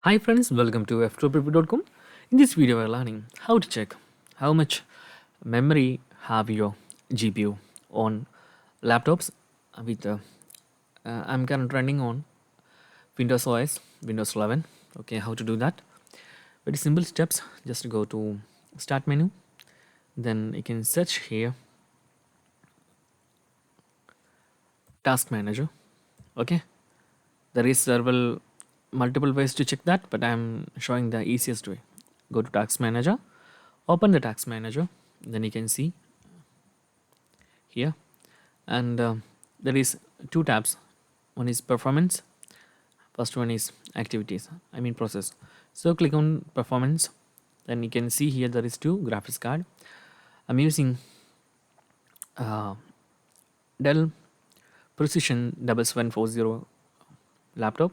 Hi friends, welcome to Ftopreview.com. In this video, we're learning how to check how much memory have your GPU on laptops with I'm currently running on Windows OS, Windows 11. Okay, how to do that? Very simple steps. Just go to Start menu, then you can search here Task Manager. Okay, there is several multiple ways to check that, but I'm showing the easiest way. Go to Task Manager, open the Task Manager, then you can see here, and there is two tabs. One is Performance, first one is Activities, I mean Process. So click on Performance, then you can see here there is two graphics card. I'm using uh, Dell Precision 7740 laptop,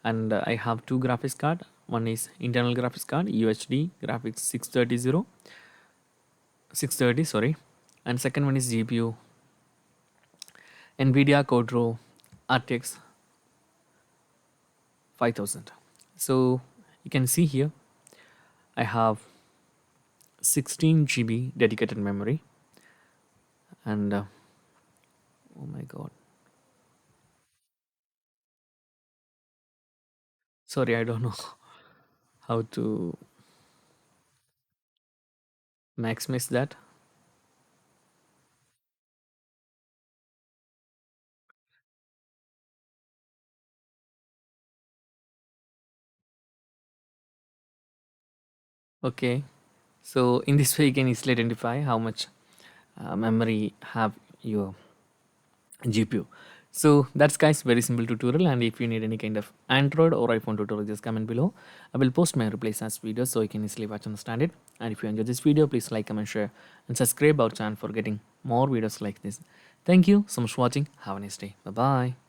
and I have two graphics card. One is internal graphics card UHD graphics 630 sorry, and second one is GPU NVIDIA Quadro RTX 5000. So you can see here I have 16 GB dedicated memory, and oh my god, sorry, I don't know how to maximize that. Okay, so in this way you can easily identify how much memory have your GPU. So that's guys very simple tutorial, and if you need any kind of Android or iPhone tutorial, just comment below. I will post my replace as videos so you can easily watch and understand it. And if you enjoyed this video, please like, comment, share, and subscribe our channel for getting more videos like this. Thank you so much for watching. Have a nice day. Bye bye.